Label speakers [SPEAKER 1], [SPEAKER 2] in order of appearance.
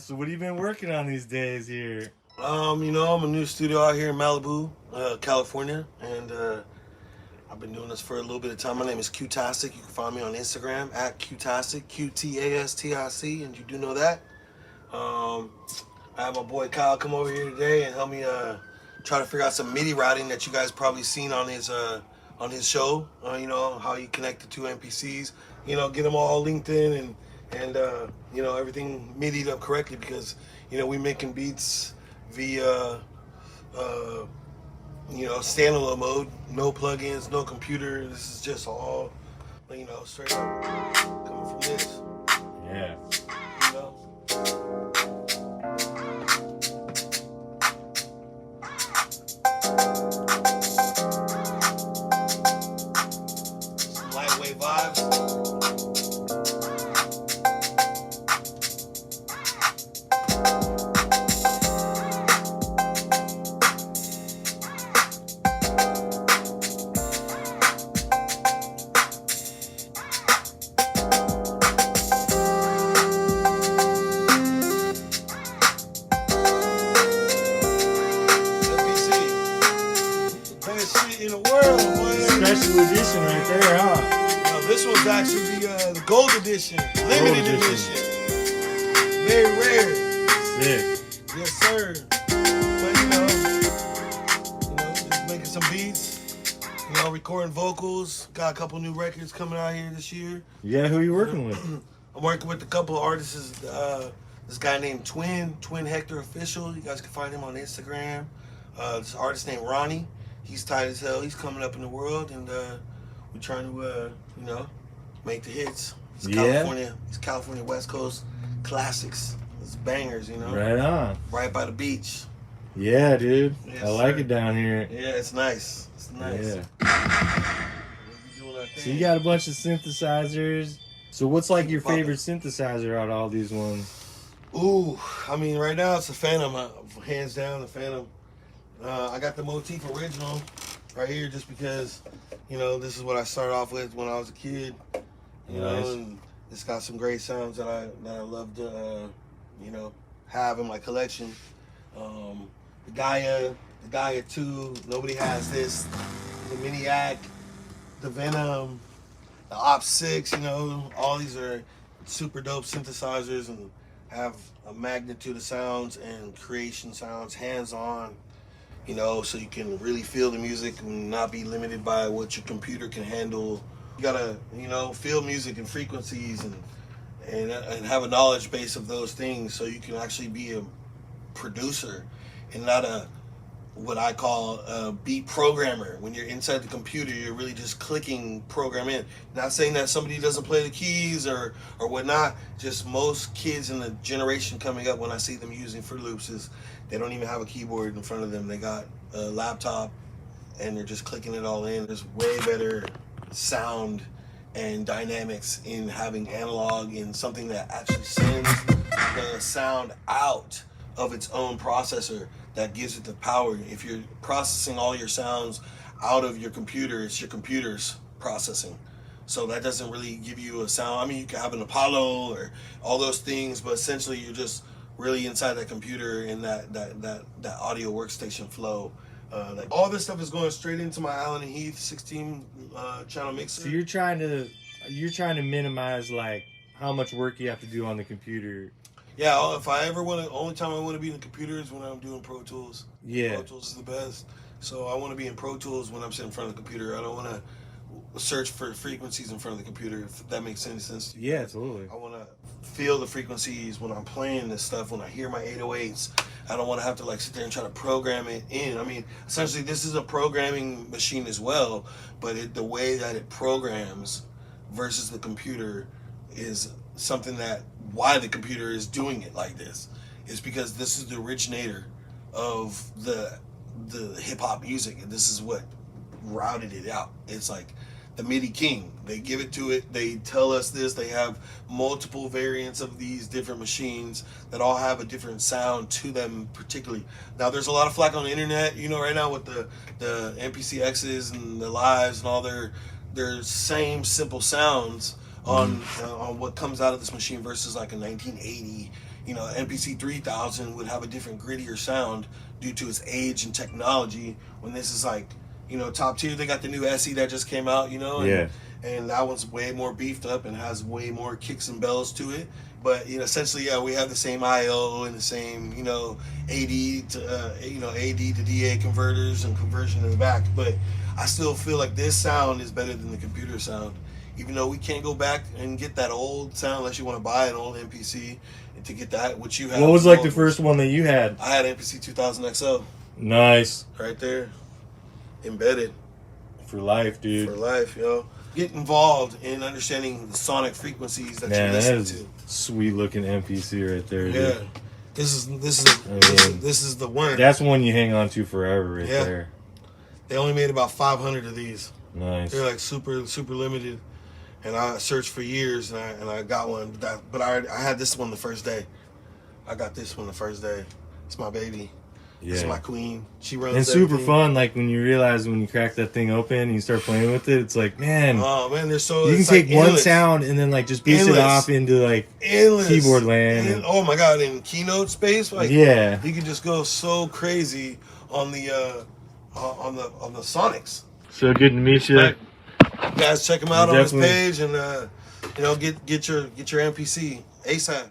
[SPEAKER 1] So what have you been working on these days here?
[SPEAKER 2] You know, I'm a new studio out here in Malibu, California, and I've been doing this for a little bit of time. My name is Qtastic. You can find me on Instagram at Qtastic, Qtastic, and you do know that. I have my boy Kyle come over here today and help me try to figure out some MIDI routing that you guys probably seen on his show. You know, how you connect the two MPCs. You know, get them all linked in and you know, everything MIDI'd up correctly, because you know we making beats via you know, standalone mode, no plugins, no computer. This is just all, you know, straight up coming from this.
[SPEAKER 1] Yeah.
[SPEAKER 2] You know. Some lightweight vibes. In the world, boy.
[SPEAKER 1] Special edition right there, huh?
[SPEAKER 2] Now, this one's actually the gold edition, limited edition. Very rare.
[SPEAKER 1] Sick.
[SPEAKER 2] Yes, sir. But you know, just making some beats. You know, recording vocals. Got a couple new records coming out here this year.
[SPEAKER 1] Yeah, who are you working with?
[SPEAKER 2] I'm working with a couple of artists. This guy named Twin Hector Official. You guys can find him on Instagram. This artist named Ronnie. He's tight as hell. He's coming up in the world, and we're trying to, you know, make the hits. It's California West Coast classics. It's bangers, you know.
[SPEAKER 1] Right on.
[SPEAKER 2] Right by the beach.
[SPEAKER 1] Yeah, dude.
[SPEAKER 2] Yes,
[SPEAKER 1] I like
[SPEAKER 2] sir.
[SPEAKER 1] it down here.
[SPEAKER 2] Yeah, it's nice. It's nice.
[SPEAKER 1] Yeah. So you got a bunch of synthesizers. So what's like your favorite synthesizer out of all these ones?
[SPEAKER 2] Ooh, I mean, right now it's the Phantom. Hands down, the Phantom. I got the Motif original right here just because, you know, this is what I started off with when I was a kid. You know, and it's got some great sounds that I love to, you know, have in my collection. The Gaia 2, nobody has this. The Mini-Ac, the Venom, the Op-6, you know, all these are super dope synthesizers and have a magnitude of sounds and creation sounds, hands-on. You know, so you can really feel the music and not be limited by what your computer can handle. You gotta, you know, feel music and frequencies and have a knowledge base of those things, so you can actually be a producer and not what I call a beat programmer. When you're inside the computer, you're really just clicking program in. Not saying that somebody doesn't play the keys or whatnot. Just most kids in the generation coming up, when I see them using Fruit Loops, is they don't even have a keyboard in front of them. They got a laptop and they're just clicking it all in. There's way better sound and dynamics in having analog in something that actually sends the sound out of its own processor, that gives it the power. If you're processing all your sounds out of your computer, it's your computer's processing. So that doesn't really give you a sound. I mean, you can have an Apollo or all those things, but essentially you're just really inside that computer in that audio workstation flow. Like all this stuff is going straight into my Allen and Heath 16 channel mixer.
[SPEAKER 1] So you're trying to minimize like how much work you have to do on the computer.
[SPEAKER 2] Yeah, if I ever want to, only time I want to be in the computer is when I'm doing Pro Tools.
[SPEAKER 1] Yeah.
[SPEAKER 2] Pro Tools is the best. So I want to be in Pro Tools when I'm sitting in front of the computer. I don't want to search for frequencies in front of the computer, if that makes any sense to you.
[SPEAKER 1] Yeah, totally.
[SPEAKER 2] I want to feel the frequencies when I'm playing this stuff, when I hear my 808s. I don't want to have to like sit there and try to program it in. I mean, essentially this is a programming machine as well, but the way that it programs versus the computer is something that, why the computer is doing it like this is because this is the originator of the hip-hop music, and this is what routed it out. It's like the MIDI king. They give it to it, they tell us this. They have multiple variants of these different machines that all have a different sound to them particularly. Now there's a lot of flack on the internet, you know, right now with the MPC-X's and the Lives and all their same simple sounds on what comes out of this machine versus like a 1980, you know, MPC 3000 would have a different, grittier sound due to its age and technology. When this is like, you know, top tier. They got the new SE that just came out, you know, and,
[SPEAKER 1] Yeah.
[SPEAKER 2] and that one's way more beefed up and has way more kicks and bells to it. But you know, essentially, yeah, we have the same I/O and the same, you know, AD to AD to DA converters and conversion in the back. But I still feel like this sound is better than the computer sound, even though we can't go back and get that old sound unless you want to buy an old MPC and to get that, which you have.
[SPEAKER 1] What was like the first one that you had?
[SPEAKER 2] I had MPC 2000 XL.
[SPEAKER 1] Nice.
[SPEAKER 2] Right there, embedded.
[SPEAKER 1] For life, dude.
[SPEAKER 2] For life, yo. Get involved in understanding the sonic frequencies that you listen to.
[SPEAKER 1] Sweet looking MPC right there,
[SPEAKER 2] Yeah,
[SPEAKER 1] dude.
[SPEAKER 2] this is the one.
[SPEAKER 1] That's one you hang on to forever, right there.
[SPEAKER 2] They only made about 500 of these.
[SPEAKER 1] Nice.
[SPEAKER 2] They're like super limited, and I searched for years and I got one. But I had this one the first day. I got this one the first day. It's my baby.
[SPEAKER 1] Yeah.
[SPEAKER 2] This is my queen. She runs.
[SPEAKER 1] And super
[SPEAKER 2] everything.
[SPEAKER 1] fun, like when you realize when you crack that thing open and you start playing with it, it's like, man.
[SPEAKER 2] Oh man, they're so.
[SPEAKER 1] You can take one sound and then like just boost it off into like keyboard land.
[SPEAKER 2] Oh my god, in keynote space, like
[SPEAKER 1] yeah,
[SPEAKER 2] you can just go so crazy on the Sonics.
[SPEAKER 1] So good to meet you.
[SPEAKER 2] You guys check him out on his page and you know get your MPC ASAP.